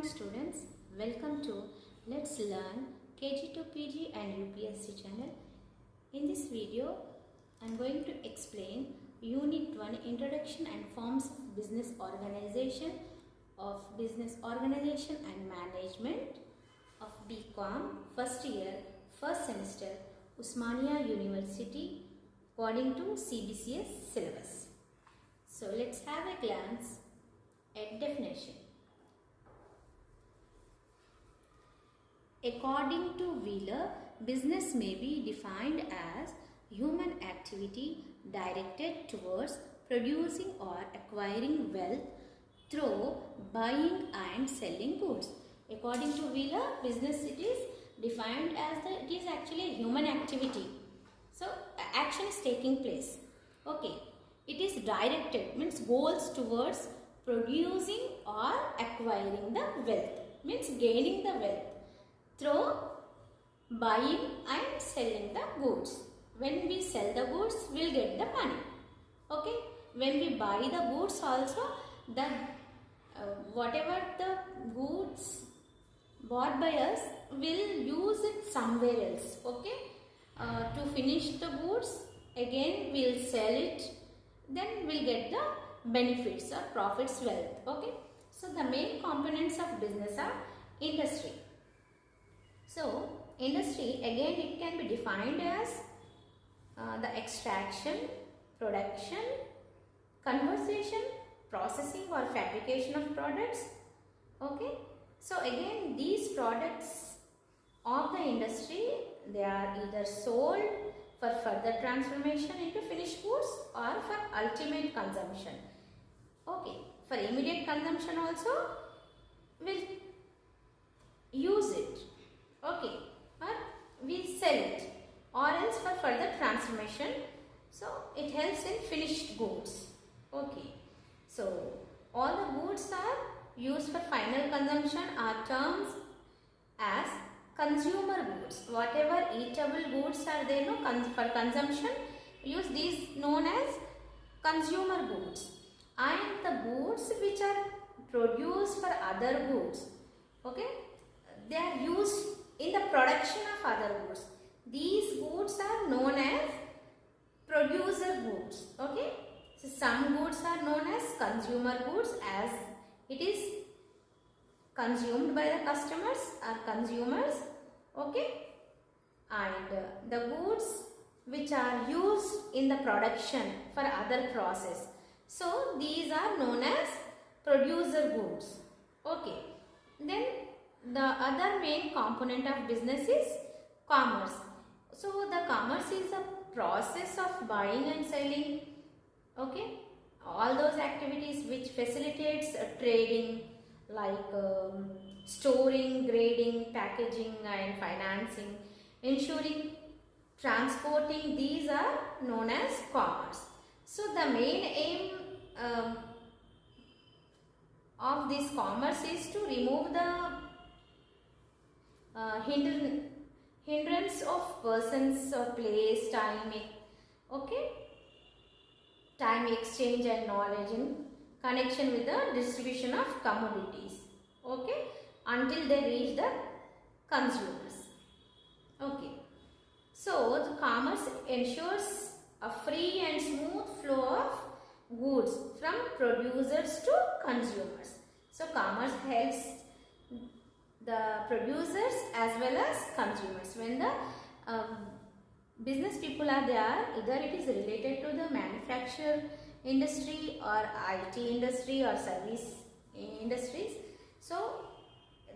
morning students, welcome to Let's Learn KG to PG and UPSC channel. In this video, I am going to explain Unit 1 Introduction and Forms of Business Organization and Management of BCom first year, first semester, Osmania University according to CBCS syllabus. So let's have a glance at definition. According to Wheeler, business may be defined as human activity directed towards producing or acquiring wealth through buying and selling goods. According to Wheeler, business it is defined as it is actually a human activity. So action is taking place. Okay, it is directed means goals towards producing or acquiring the wealth means gaining the wealth through buying and selling the goods. When we sell the goods, we will get the money. Okay. When we buy the goods also, the whatever the goods bought by us, will use it somewhere else. Okay. To finish the goods, again we will sell it. Then we will get the benefits or profits, wealth. Okay. So the main components of business are industry. So, industry again it can be defined as the extraction, production, conversion, processing or fabrication of products. Okay. So, again these products of the industry, they are either sold for further transformation into finished goods or for ultimate consumption. Okay. For immediate consumption also, we'll use it. Okay, or we sell it or else for further transformation. So it helps in finished goods. Okay, so all the goods are used for final consumption are termed as consumer goods. Whatever eatable goods are there for consumption, use these known as consumer goods, and the goods which are produced for other goods. Okay, they are used in the production of other goods. These goods are known as producer goods. Okay. So some goods are known as consumer goods as it is consumed by the customers or consumers. Okay. And the goods which are used in the production for other process. So these are known as producer goods. Okay. Then the other main component of business is commerce. So the commerce is the process of buying and selling. Okay, all those activities which facilitates trading like storing, grading, packaging and financing, ensuring, transporting, these are known as commerce. So the main aim of this commerce is to remove the hindrance of persons or place, time, okay, time exchange and knowledge in connection with the distribution of commodities, okay, until they reach the consumers. Okay, so the commerce ensures a free and smooth flow of goods from producers to consumers. So commerce helps the producers as well as consumers. When the business people are there, either it is related to the manufacture industry or IT industry or service industries. So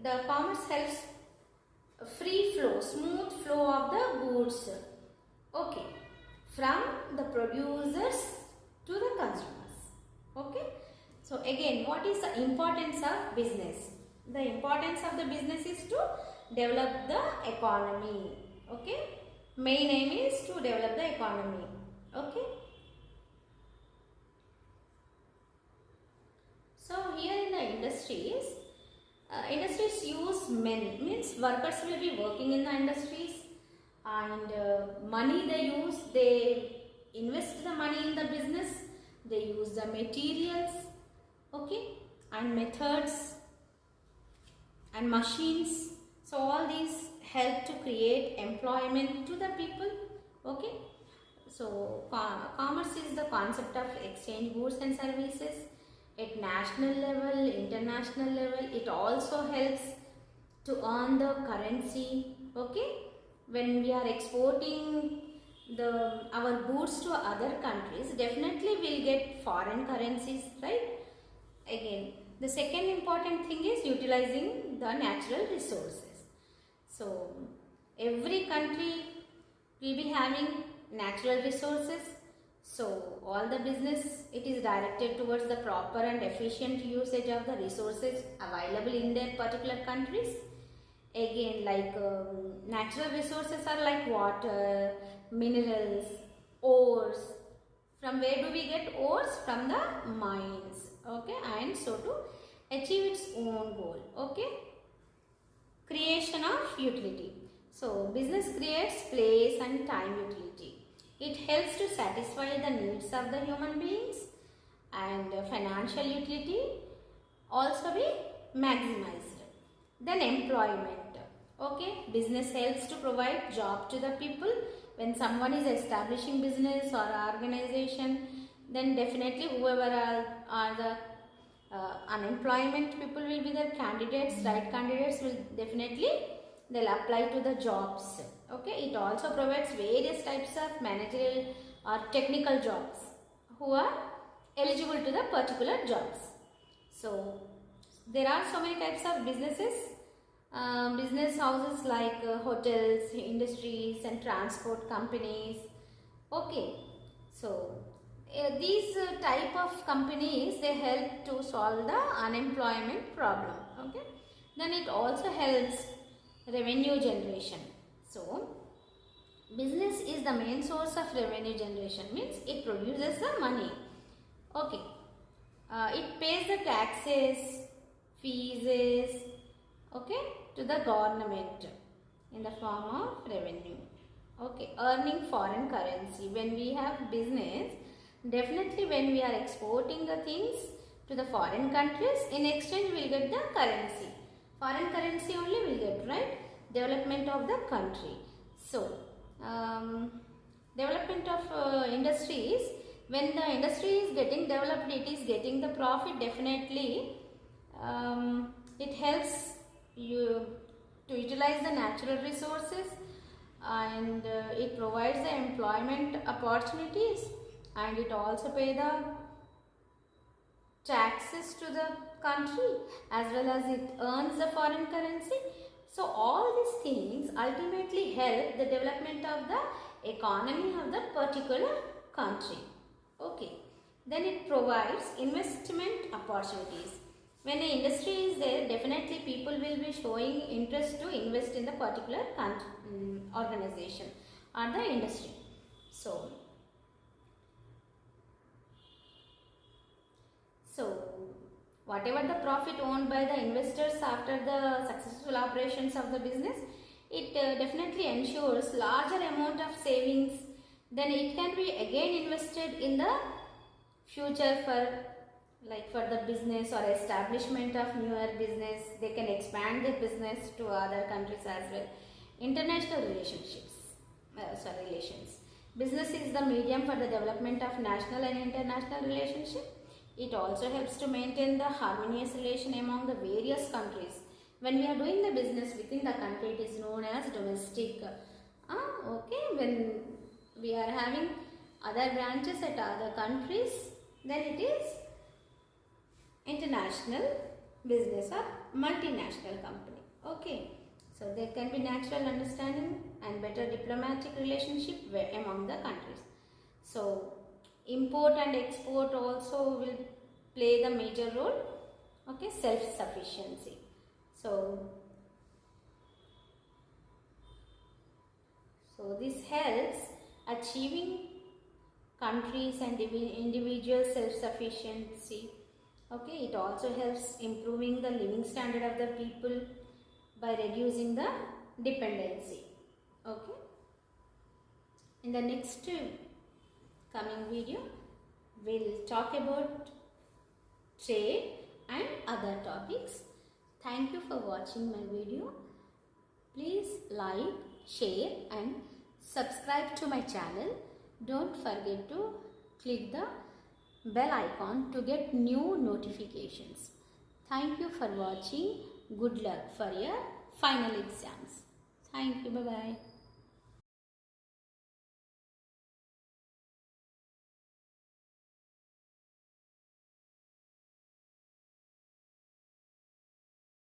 the commerce helps free flow, smooth flow of the goods, okay, from the producers to the consumers. Okay. So again, what is the importance of business? The importance of the business is to develop the economy. Okay. Main aim is to develop the economy. Okay. So here in the industries, industries use men, means workers will be working in the industries, and money they use, they invest the money in the business, they use the materials, okay, and methods and machines. So all these help to create employment to the people. Okay. So commerce is the concept of exchange goods and services at national level, international level. It also helps to earn the currency. Okay. When we are exporting our goods to other countries, definitely we'll get foreign currencies, right? Again, the second important thing is utilizing the natural resources. So every country will be having natural resources. So all the business, it is directed towards the proper and efficient usage of the resources available in their particular countries. Again, like natural resources are like water, minerals, ores. From where do we get ores? From the mines. Okay, and so to achieve its own goal. Okay, creation of utility. So business creates place and time utility. It helps to satisfy the needs of the human beings, and financial utility also be maximized. Then employment. Okay, business helps to provide job to the people. When someone is establishing business or organization, then definitely whoever are the unemployment people will be the candidates, right? Candidates will definitely, they'll apply to the jobs. Okay, it also provides various types of managerial or technical jobs who are eligible to the particular jobs. So there are so many types of businesses. Business houses like hotels, industries and transport companies. Okay, so these type of companies, they help to solve the unemployment problem. Okay, then it also helps revenue generation. So business is the main source of revenue generation, means it produces the money. Okay, it pays the taxes, fees, okay, to the government in the form of revenue. Okay, earning foreign currency. When we have business, definitely when we are exporting the things to the foreign countries, in exchange we will get the currency. Foreign currency only we will get, right? Development of the country. So development of industries. When the industry is getting developed, it is getting the profit. Definitely it helps you to utilize the natural resources, and it provides the employment opportunities, and it also pay the taxes to the country, as well as it earns the foreign currency. So all these things ultimately help the development of the economy of the particular country. Okay, then it provides investment opportunities. When an industry is there, definitely people will be showing interest to invest in the particular organization or the industry. So whatever the profit owned by the investors after the successful operations of the business, it definitely ensures larger amount of savings. Then it can be again invested in the future for the business or establishment of newer business. They can expand their business to other countries as well. International relations. Business is the medium for the development of national and international relationship. It also helps to maintain the harmonious relation among the various countries. When we are doing the business within the country, it is known as domestic. Okay, when we are having other branches at other countries, then it is international business or multinational company. Okay, so there can be natural understanding and better diplomatic relationship among the countries. So import and export also will play the major role. Okay, self-sufficiency. So this helps achieving countries and individual self-sufficiency. Okay, it also helps improving the living standard of the people by reducing the dependency. Okay, in the next coming video, we'll talk about trade and other topics. Thank you for watching my video. Please like, share and subscribe to my channel. Don't forget to click the bell icon to get new notifications. Thank you for watching. Good luck for your final exams. Thank you. Bye-bye.